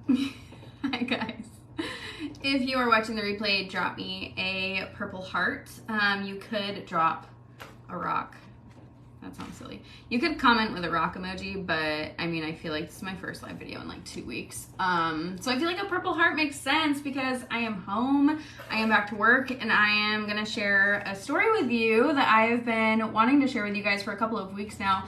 Hi guys. If you are watching the replay, drop me a purple heart. You could drop a rock. That sounds silly. You could comment with a rock emoji, but I mean, I feel like this is my first live video in like 2 weeks. So I feel like a purple heart makes sense because I am home, I am back to work, and I am gonna share a story with you that I have been wanting to share with you guys for a couple of weeks now.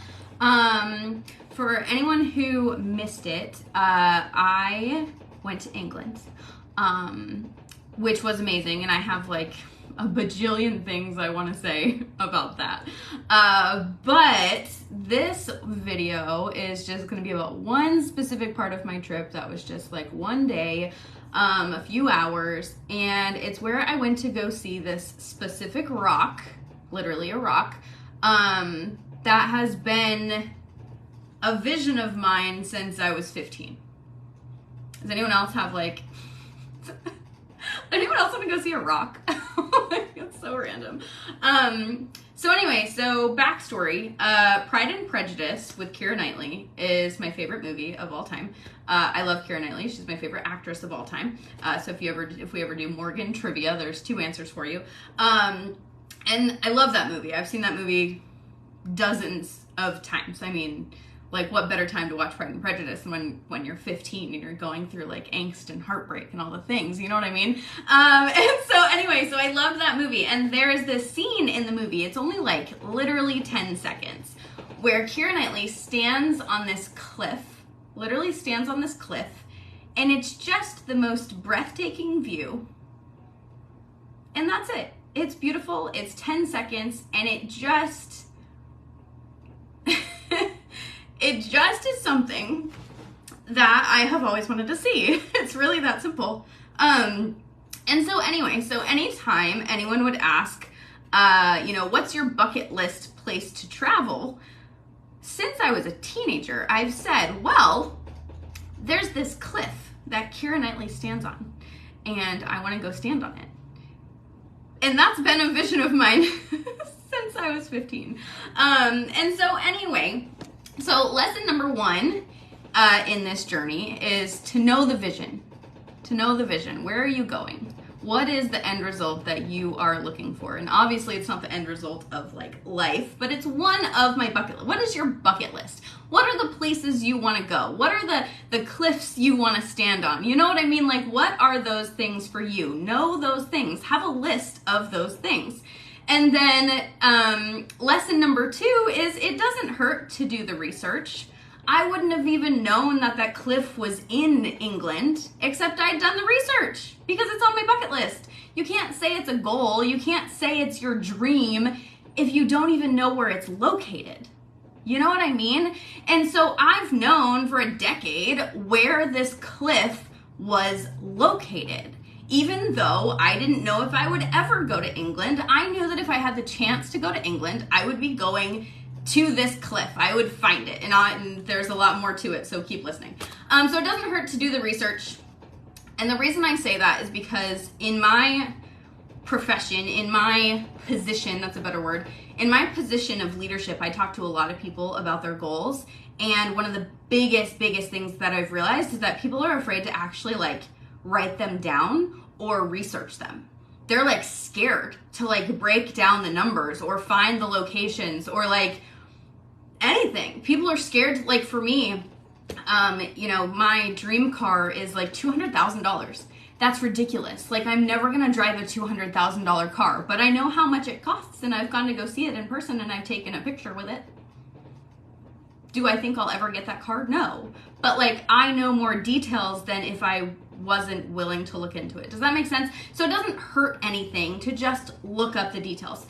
For anyone who missed it, I went to England, which was amazing, and I have like a bajillion things I want to say about that. But this video is just going to be about one specific part of my trip that was just like one day, a few hours, and it's where I went to go see this specific rock, literally a rock, that has been a vision of mine since I was 15. Does anyone else have like... Anyone else want to go see a rock? It's so random. So anyway, so backstory. Pride and Prejudice with Keira Knightley is my favorite movie of all time. I love Keira Knightley. She's my favorite actress of all time. So if we ever do Morgan trivia, there's 2 answers for you. And I love that movie. I've seen that movie dozens of times. I mean, like, what better time to watch Pride and Prejudice than when you're 15 and you're going through like angst and heartbreak and all the things, you know what I mean? And so anyway, so I loved that movie, and there is this scene in the movie, it's only like literally 10 seconds, where Keira Knightley stands on this cliff, literally stands on this cliff, and it's just the most breathtaking view, and that's it. It's beautiful, it's 10 seconds, and it just is something that I have always wanted to see. It's really that simple. And so anyway, so anytime anyone would ask, what's your bucket list place to travel? Since I was a teenager, I've said, well, there's this cliff that Keira Knightley stands on, and I want to go stand on it. And that's been a vision of mine since I was 15. And so anyway, so lesson number 1 in this journey is to know the vision. To know the vision. Where are you going? What is the end result that you are looking for? And obviously it's not the end result of like life, but it's one of my bucket list. What is your bucket list? What are the places you want to go? What are the cliffs you want to stand on? You know what I mean? Like, what are those things for you? Know those things. Have a list of those things. And then lesson number 2 is it doesn't hurt to do the research. I wouldn't have even known that that cliff was in England, except I'd done the research because it's on my bucket list. You can't say it's a goal. You can't say it's your dream if you don't even know where it's located. You know what I mean? And so I've known for a decade where this cliff was located. Even though I didn't know if I would ever go to England, I knew that if I had the chance to go to England, I would be going to this cliff. I would find it, and there's a lot more to it, so keep listening. So it doesn't hurt to do the research, and the reason I say that is because in my profession, in my position, that's a better word, in my position of leadership, I talk to a lot of people about their goals, and one of the biggest things that I've realized is that people are afraid to actually like write them down or research them. They're like scared to like break down the numbers or find the locations or like anything. People are scared. Like for me, my dream car is like $200,000. That's ridiculous. Like, I'm never gonna drive a $200,000 car, but I know how much it costs, and I've gone to go see it in person, and I've taken a picture with it. Do I think I'll ever get that car? No. But like, I know more details than if I wasn't willing to look into it. Does that make sense? So it doesn't hurt anything to just look up the details.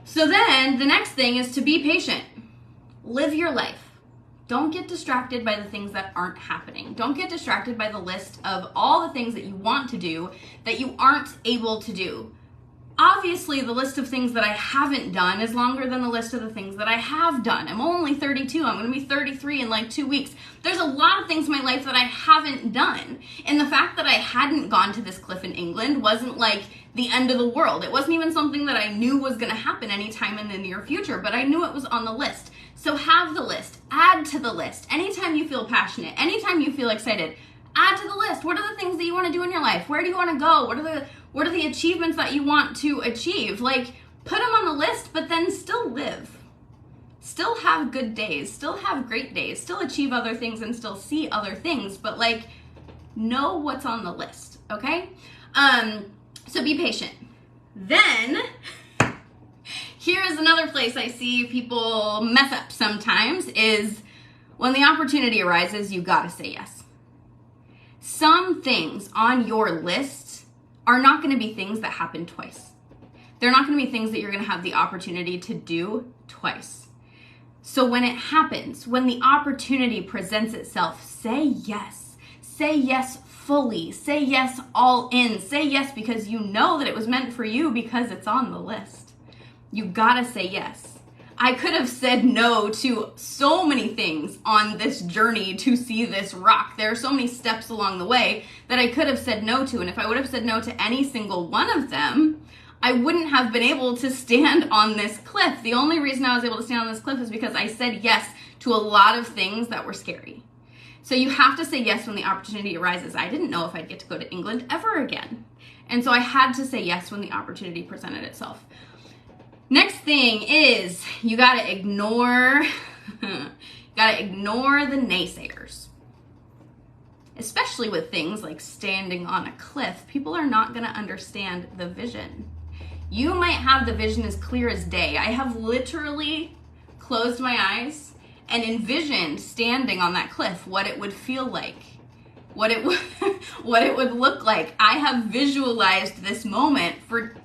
So then the next thing is to be patient. Live your life. Don't get distracted by the things that aren't happening. Don't get distracted by the list of all the things that you want to do that you aren't able to do. Obviously, the list of things that I haven't done is longer than the list of the things that I have done. I'm only 32. I'm going to be 33 in like 2 weeks. There's a lot of things in my life that I haven't done. And the fact that I hadn't gone to this cliff in England wasn't like the end of the world. It wasn't even something that I knew was going to happen anytime in the near future, but I knew it was on the list. So have the list. Add to the list. Anytime you feel passionate, anytime you feel excited, Add to the list. What are the things that you want to do in your life? Where do you want to go? What are the achievements that you want to achieve? Like, put them on the list, but then still live. Still have good days, still have great days, still achieve other things and still see other things, but like, know what's on the list, okay? So be patient. Then, here's another place I see people mess up sometimes is when the opportunity arises, you gotta say yes. Some things on your list are not gonna be things that happen twice. They're not gonna be things that you're gonna have the opportunity to do twice. So when it happens, when the opportunity presents itself, say yes. Say yes fully. Say yes all in. Say yes because you know that it was meant for you because it's on the list. You gotta say yes. I could have said no to so many things on this journey to see this rock. There are so many steps along the way that I could have said no to. And if I would have said no to any single one of them, I wouldn't have been able to stand on this cliff. The only reason I was able to stand on this cliff is because I said yes to a lot of things that were scary. So you have to say yes when the opportunity arises. I didn't know if I'd get to go to England ever again. And so I had to say yes when the opportunity presented itself. Next thing is you gotta ignore the naysayers. Especially with things like standing on a cliff, people are not gonna understand the vision. You might have the vision as clear as day. I have literally closed my eyes and envisioned standing on that cliff, what it would feel like, what it would look like. I have visualized this moment for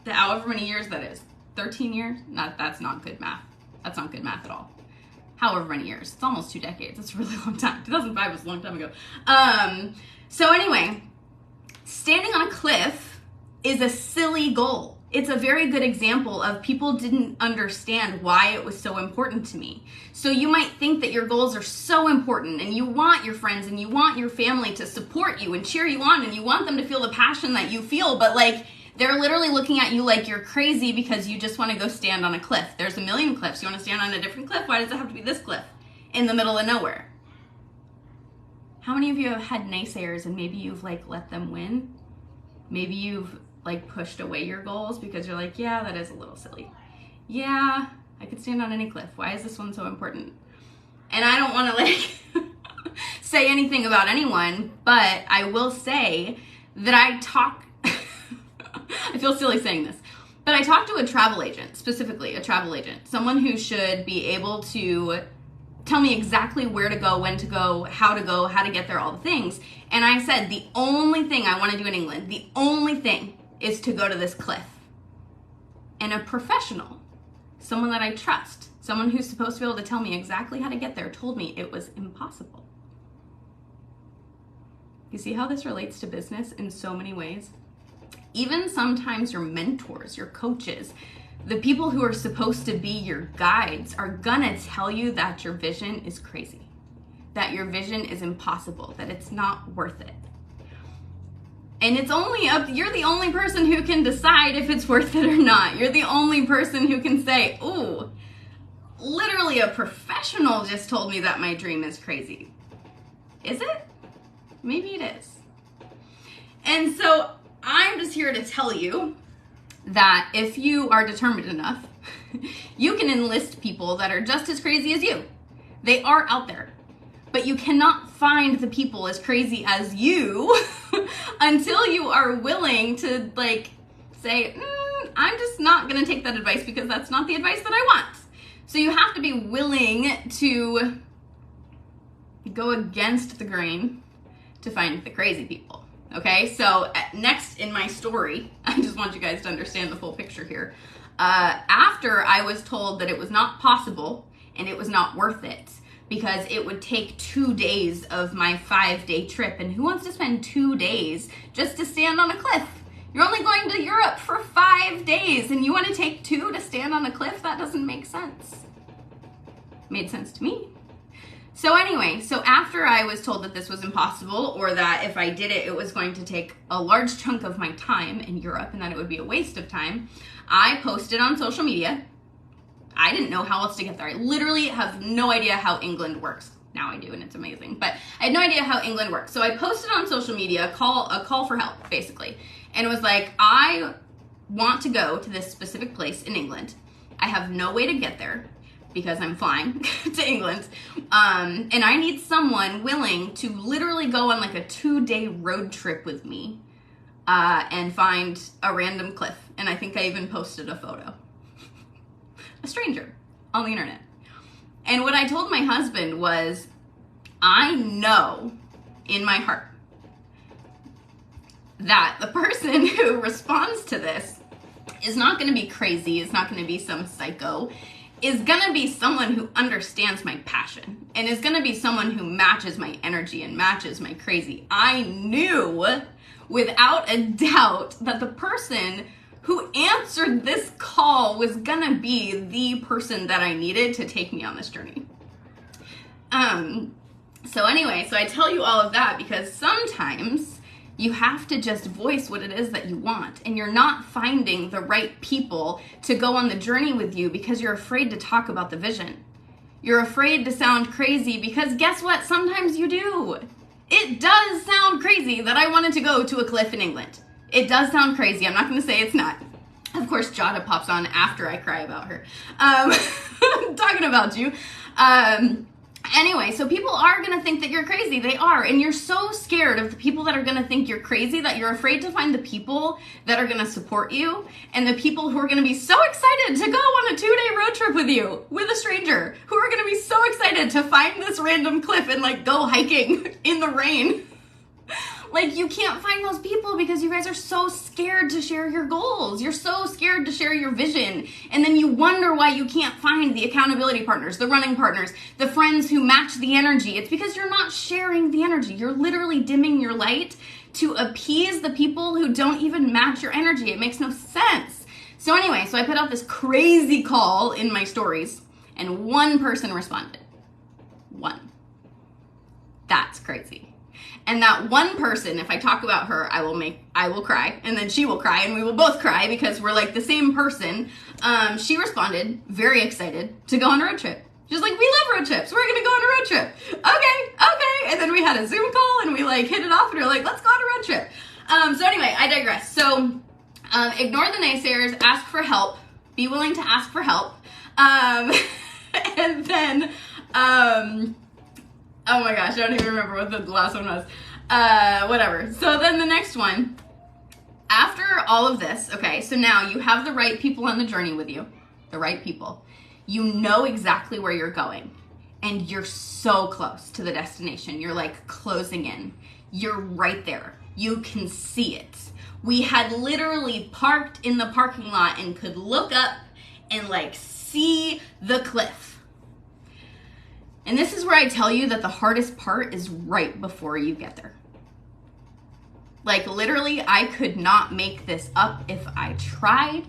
however many years that is. 13 years? That's not good math. That's not good math at all. However many years. It's almost 2 decades. It's a really long time. 2005 was a long time ago. So anyway, standing on a cliff is a silly goal. It's a very good example of people didn't understand why it was so important to me. So you might think that your goals are so important and you want your friends and you want your family to support you and cheer you on and you want them to feel the passion that you feel, but like they're literally looking at you like you're crazy because you just want to go stand on a cliff. There's a million cliffs. You want to stand on a different cliff? Why does it have to be this cliff in the middle of nowhere? How many of you have had naysayers and maybe you've like let them win? Maybe you've like pushed away your goals because you're like, yeah, that is a little silly. Yeah, I could stand on any cliff. Why is this one so important? And I don't want to like say anything about anyone, but I will say that I feel silly saying this, but I talked to a travel agent, specifically a travel agent, someone who should be able to tell me exactly where to go, when to go, how to get there, all the things. And I said, the only thing I want to do in England, the only thing is to go to this cliff. And a professional, someone that I trust, someone who's supposed to be able to tell me exactly how to get there, told me it was impossible. You see how this relates to business in so many ways? Even sometimes your mentors, your coaches, the people who are supposed to be your guides are gonna tell you that your vision is crazy, that your vision is impossible, that it's not worth it. And it's only you're the only person who can decide if it's worth it or not. You're the only person who can say, ooh, literally a professional just told me that my dream is crazy. Is it? Maybe it is. And so I'm just here to tell you that if you are determined enough, you can enlist people that are just as crazy as you. They are out there. But you cannot find the people as crazy as you until you are willing to like say, I'm just not gonna take that advice because that's not the advice that I want. So you have to be willing to go against the grain to find the crazy people. Okay, so next in my story, I just want you guys to understand the full picture here. After I was told that it was not possible and it was not worth it because it would take 2 days of my 5-day trip, and who wants to spend 2 days just to stand on a cliff? You're only going to Europe for 5 days and you want to take 2 to stand on a cliff? That doesn't make sense. Made sense to me. So anyway, so after I was told that this was impossible, or that if I did it, it was going to take a large chunk of my time in Europe and that it would be a waste of time, I posted on social media. I didn't know how else to get there. I literally have no idea how England works. Now I do, and it's amazing. But I had no idea how England works. So I posted on social media a call for help, basically. And it was like, I want to go to this specific place in England. I have no way to get there because I'm flying to England. And I need someone willing to literally go on like a 2-day road trip with me and find a random cliff. And I think I even posted a photo. A stranger on the internet. And what I told my husband was, I know in my heart that the person who responds to this is not going to be crazy, is not going to be some psycho, is going to be someone who understands my passion, and is going to be someone who matches my energy and matches my crazy. I knew without a doubt that the person who answered this call was gonna be the person that I needed to take me on this journey. So anyway, so I tell you all of that because sometimes you have to just voice what it is that you want, and you're not finding the right people to go on the journey with you because you're afraid to talk about the vision. You're afraid to sound crazy because guess what? Sometimes you do. It does sound crazy that I wanted to go to a cliff in England. It does sound crazy. I'm not going to say it's not. Of course, Jada pops on after I cry about her. Talking about you. Anyway, so people are going to think that you're crazy. They are. And you're so scared of the people that are going to think you're crazy that you're afraid to find the people that are going to support you and the people who are going to be so excited to go on a 2-day road trip with you, with a stranger, who are going to be so excited to find this random cliff and like go hiking in the rain. Like, you can't find those people because you guys are so scared to share your goals. You're so scared to share your vision. And then you wonder why you can't find the accountability partners, the running partners, the friends who match the energy. It's because you're not sharing the energy. You're literally dimming your light to appease the people who don't even match your energy. It makes no sense. So anyway, so I put out this crazy call in my stories, and one person responded. One. That's crazy. And that one person, if I talk about her, I will cry, and then she will cry, and we will both cry because we're like the same person. She responded, very excited, to go on a road trip. She's like, we love road trips. We're going to go on a road trip. Okay. And then we had a Zoom call, and we like hit it off, and we were like, let's go on a road trip. So anyway, I digress. So ignore the naysayers, ask for help, be willing to ask for help. And then, oh my gosh, I don't even remember what the last one was. Whatever. So then the next one, after all of this, okay, so now you have the right people on the journey with you, the right people. You know exactly where you're going, and you're so close to the destination. You're like closing in. You're right there. You can see it. We had literally parked in the parking lot and could look up and like see the cliff. And this is where I tell you that the hardest part is right before you get there. Like literally, I could not make this up if I tried.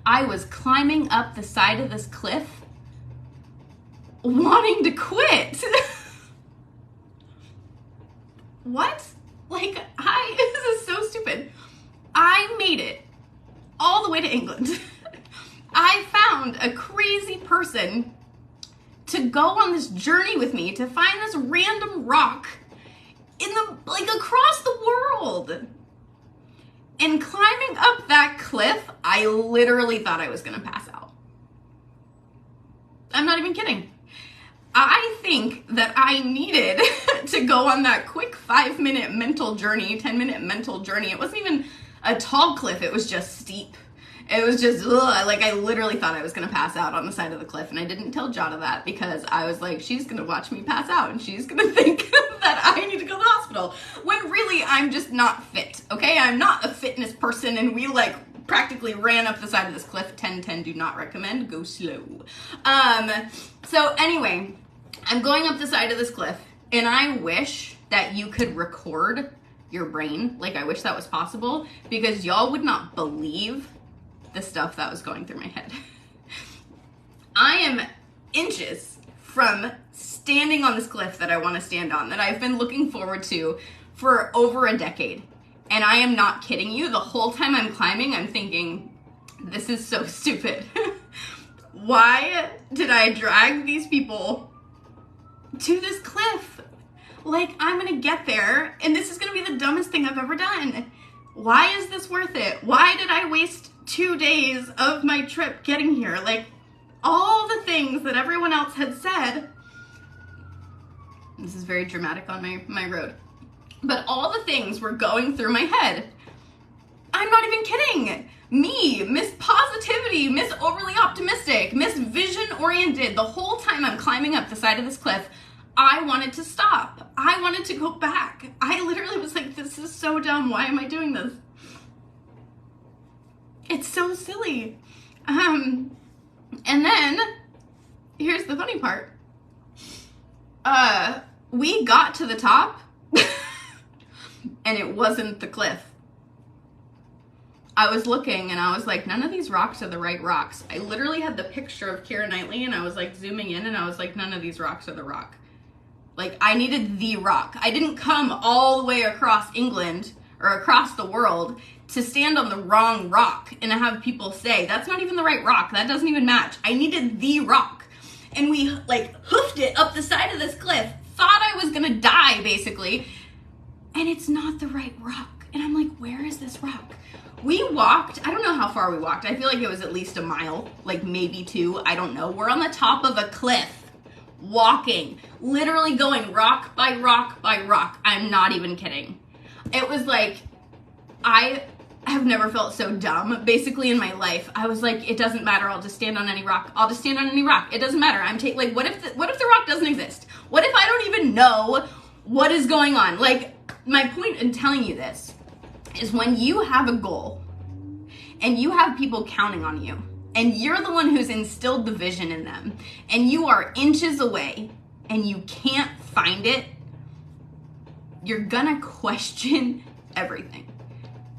I was climbing up the side of this cliff, wanting to quit. What? Like, this is so stupid. I made it all the way to England. I found a crazy person to go on this journey with me to find this random rock across the world. And climbing up that cliff, I literally thought I was gonna pass out. I'm not even kidding. I think that I needed to go on that quick 5-minute mental journey, 10-minute mental journey. It wasn't even a tall cliff, it was just steep. It was just, I literally thought I was going to pass out on the side of the cliff, and I didn't tell Jada that because I was like, she's going to watch me pass out, and she's going to think that I need to go to the hospital, when really I'm just not fit, okay? I'm not a fitness person, and we, practically ran up the side of this cliff. 10-10, do not recommend, go slow. So anyway, I'm going up the side of this cliff, and I wish that you could record your brain, I wish that was possible, because y'all would not believe the stuff that was going through my head. I am inches from standing on this cliff that I want to stand on, that I've been looking forward to for over a decade. And I am not kidding you. The whole time I'm climbing, I'm thinking, this is so stupid. Why did I drag these people to this cliff. Like, I'm gonna get there, and this is gonna be the dumbest thing I've ever done. Why is this worth it? Why did I waste 2 days of my trip getting here? Like, all the things that everyone else had said. This is very dramatic on my road. But all the things were going through my head. I'm not even kidding. Me, Miss Positivity, Miss Overly Optimistic, Miss Vision Oriented, the whole time I'm climbing up the side of this cliff, I wanted to stop. I wanted to go back. I literally was like, this is so dumb. Why am I doing this? It's so silly. And then, here's the funny part. We got to the top, and it wasn't the cliff. I was looking, and I was like, none of these rocks are the right rocks. I literally had the picture of Keira Knightley, and I was like zooming in, and I was like, none of these rocks are the rock. Like, I needed the rock. I didn't come all the way across England or across the world to stand on the wrong rock and have people say, that's not even the right rock. That doesn't even match. I needed the rock. And we, like, hoofed it up the side of this cliff, thought I was gonna die, basically, and it's not the right rock. And I'm like, where is this rock? We walked, I don't know how far we walked. I feel like it was at least a mile, like maybe 2, I don't know. We're on the top of a cliff, walking, literally going rock by rock by rock. I'm not even kidding. It was like, I have never felt so dumb, basically, in my life. I was like, it doesn't matter, I'll just stand on any rock. I'll just stand on any rock. It doesn't matter. Like, what if the rock doesn't exist? What if I don't even know what is going on? Like, my point in telling you this is when you have a goal and you have people counting on you and you're the one who's instilled the vision in them and you are inches away and you can't find it, you're gonna question everything.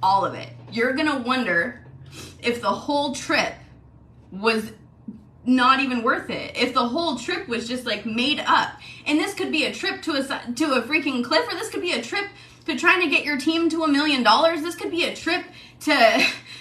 All of it. You're gonna wonder if the whole trip was not even worth it. If the whole trip was just like made up. And this could be a trip to a freaking cliff, or this could be a trip to trying to get your team to $1 million. This could be a trip to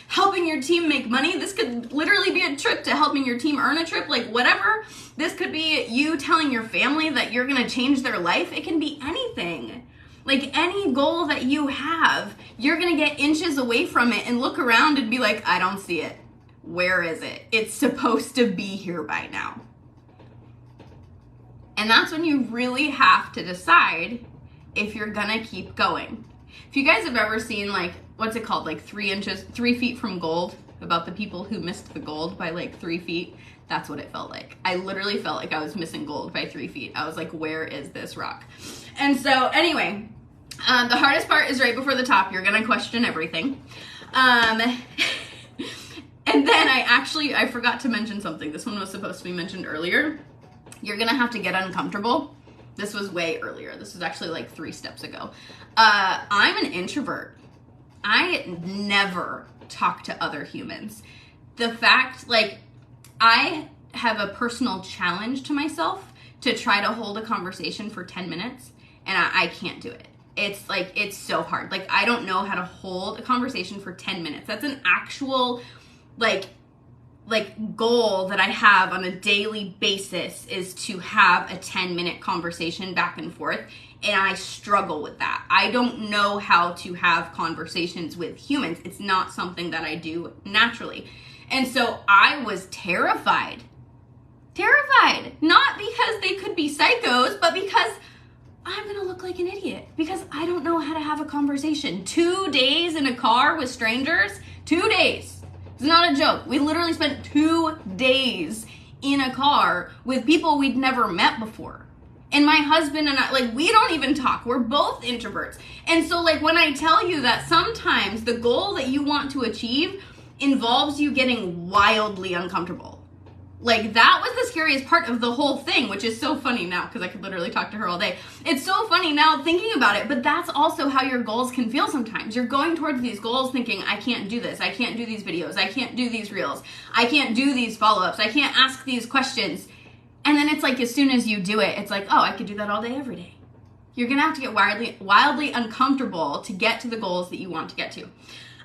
helping your team make money. This could literally be a trip to helping your team earn a trip, like whatever. This could be you telling your family that you're gonna change their life. It can be anything. Like any goal that you have, you're gonna get inches away from it and look around and be like, I don't see it. Where is it? It's supposed to be here by now. And that's when you really have to decide if you're gonna keep going. If you guys have ever seen, like, what's it called? Like 3 feet from gold, about the people who missed the gold by like 3 feet. That's what it felt like. I literally felt like I was missing gold by 3 feet. I was like, where is this rock? And so anyway, the hardest part is right before the top. You're gonna question everything. And then I forgot to mention something. This one was supposed to be mentioned earlier. You're gonna have to get uncomfortable. This was way earlier. This was actually like 3 steps ago. I'm an introvert. I never talk to other humans. The fact, like, I have a personal challenge to myself to try to hold a conversation for 10 minutes, and I can't do it. It's like, it's so hard. Like, I don't know how to hold a conversation for 10 minutes. That's an actual, like goal that I have on a daily basis, is to have a 10-minute conversation back and forth. And I struggle with that. I don't know how to have conversations with humans. It's not something that I do naturally. And so I was terrified. Terrified. Not because they could be psychos, but because I'm gonna look like an idiot. Because I don't know how to have a conversation. 2 days in a car with strangers. 2 days. It's not a joke. We literally spent 2 days in a car with people we'd never met before. And my husband and I, like, we don't even talk. We're both introverts. And so, like, when I tell you that sometimes the goal that you want to achieve involves you getting wildly uncomfortable. Like, that was the scariest part of the whole thing, which is so funny now, because I could literally talk to her all day. It's so funny now thinking about it, but that's also how your goals can feel sometimes. You're going towards these goals thinking, I can't do this, I can't do these videos, I can't do these reels, I can't do these follow-ups, I can't ask these questions. And then it's like, as soon as you do it, it's like, oh, I could do that all day, every day. You're gonna have to get wildly uncomfortable to get to the goals that you want to get to.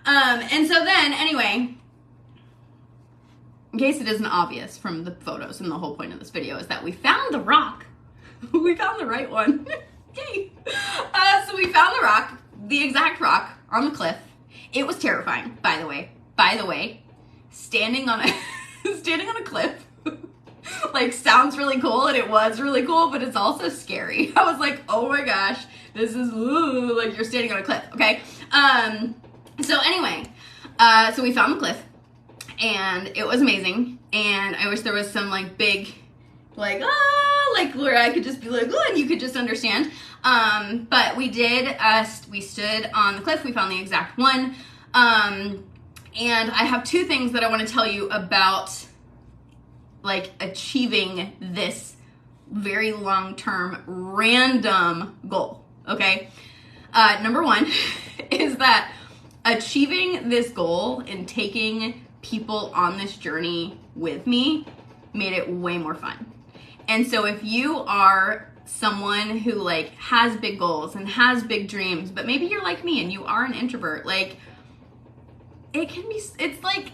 And so then, anyway, in case it isn't obvious from the photos, and the whole point of this video is that we found the rock. We found the right one. Yay! So we found the rock, the exact rock on the cliff. It was terrifying, by the way. By the way, standing on a cliff, like, sounds really cool, and it was really cool, but it's also scary. I was like, oh my gosh, this is, like, you're standing on a cliff, okay? So anyway, so we found the cliff, and it was amazing, and I wish there was some, like, big, like, like, where I could just be like, oh, and you could just understand. But we did, we stood on the cliff, we found the exact one, and I have two things that I want to tell you about, like, achieving this very long-term random goal, okay? Number one is that achieving this goal and taking people on this journey with me made it way more fun. And so if you are someone who, like, has big goals and has big dreams, but maybe you're like me and you are an introvert, like, it can be, it's like,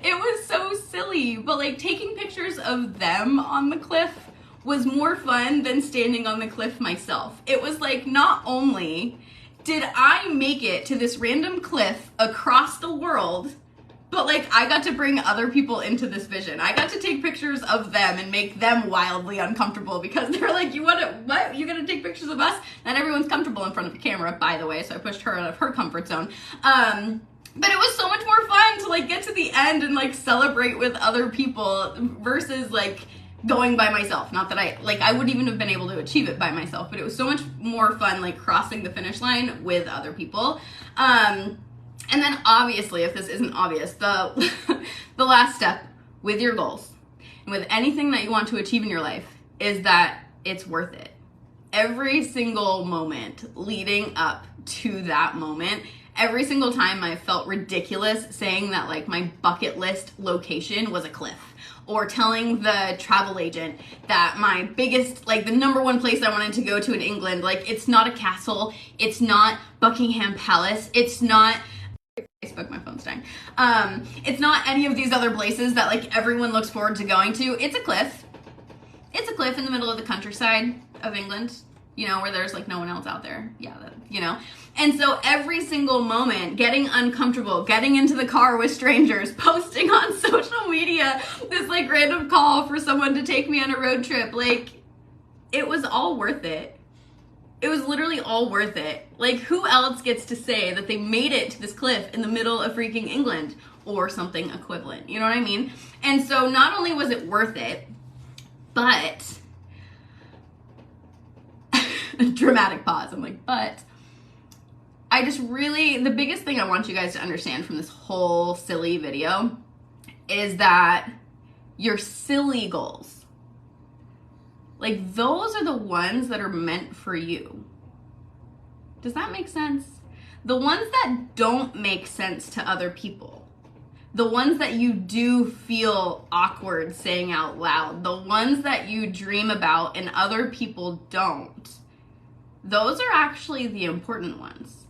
it was so silly, but, like, taking pictures of them on the cliff was more fun than standing on the cliff myself. It was like, not only did I make it to this random cliff across the world, but, like, I got to bring other people into this vision. I got to take pictures of them and make them wildly uncomfortable because they're like, you want to, what? You gonna take pictures of us? Not everyone's comfortable in front of a camera, by the way, so I pushed her out of her comfort zone. But it was so much more fun to, like, get to the end and, like, celebrate with other people versus, like, going by myself. Not that I wouldn't even have been able to achieve it by myself, but it was so much more fun, like, crossing the finish line with other people. And then obviously, if this isn't obvious, the last step with your goals and with anything that you want to achieve in your life is that it's worth it. Every single moment leading up to that moment, every single time I felt ridiculous saying that, like, my bucket list location was a cliff, or telling the travel agent that my biggest, like, the number one place I wanted to go to in England, like, it's not a castle, it's not Buckingham Palace, it's not, Facebook, my phone's dying. It's not any of these other places that, like, everyone looks forward to going to. It's a cliff. It's a cliff in the middle of the countryside of England, you know, where there's, like, no one else out there. Yeah, that, you know. And so every single moment, getting uncomfortable, getting into the car with strangers, posting on social media this, like, random call for someone to take me on a road trip, like, it was all worth it. It was literally all worth it. Like, who else gets to say that they made it to this cliff in the middle of freaking England or something equivalent? You know what I mean? And so not only was it worth it, but dramatic pause. I'm like, but I just really, the biggest thing I want you guys to understand from this whole silly video is that your silly goals, like, those are the ones that are meant for you. Does that make sense? The ones that don't make sense to other people, the ones that you do feel awkward saying out loud, the ones that you dream about and other people don't, those are actually the important ones.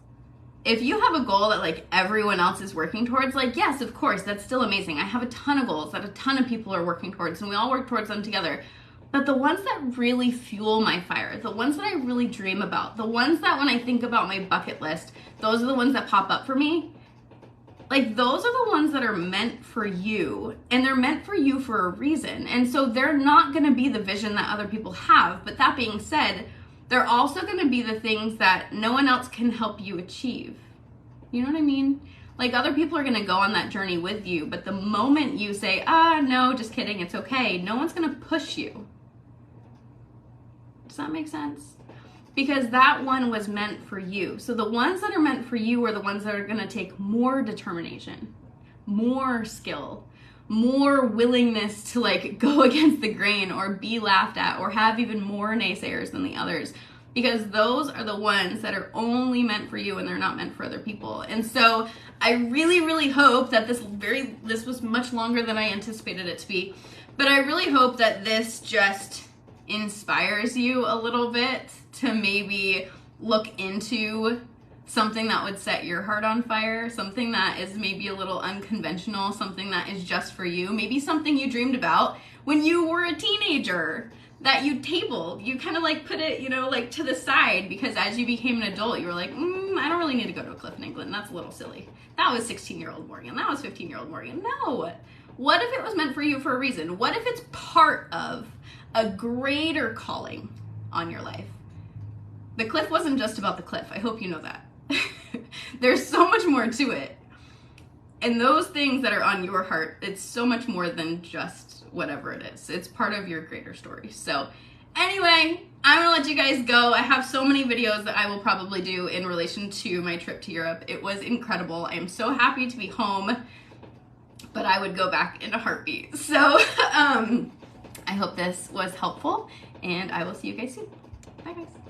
If you have a goal that, like, everyone else is working towards, like, yes, of course, that's still amazing. I have a ton of goals that a ton of people are working towards, and we all work towards them together. But the ones that really fuel my fire, the ones that I really dream about, the ones that when I think about my bucket list, those are the ones that pop up for me. Like, those are the ones that are meant for you, and they're meant for you for a reason. And so they're not going to be the vision that other people have. But that being said, they're also going to be the things that no one else can help you achieve. You know what I mean? Like, other people are going to go on that journey with you, but the moment you say, no, just kidding, it's okay, no one's going to push you. Does that make sense? Because that one was meant for you. So the ones that are meant for you are the ones that are going to take more determination, more skill, more willingness to, like, go against the grain or be laughed at or have even more naysayers than the others. Because those are the ones that are only meant for you and they're not meant for other people. And so I really, really hope that this was much longer than I anticipated it to be. But I really hope that this just inspires you a little bit to maybe look into something that would set your heart on fire, something that is maybe a little unconventional, something that is just for you, maybe something you dreamed about when you were a teenager that you tabled. You kind of like put it, you know, like to the side, because as you became an adult, you were like, I don't really need to go to a cliff in England. That's a little silly. That was 16-year-old Morgan. That was 15-year-old Morgan. No. What if it was meant for you for a reason? What if it's part of a greater calling on your life? The cliff wasn't just about the cliff. I hope you know that. There's so much more to it. And those things that are on your heart, it's so much more than just whatever it is. It's part of your greater story. So anyway, I'm gonna let you guys go. I have so many videos that I will probably do in relation to my trip to Europe. It was incredible. I am so happy to be home, but I would go back in a heartbeat. So I hope this was helpful, and I will see you guys soon. Bye guys.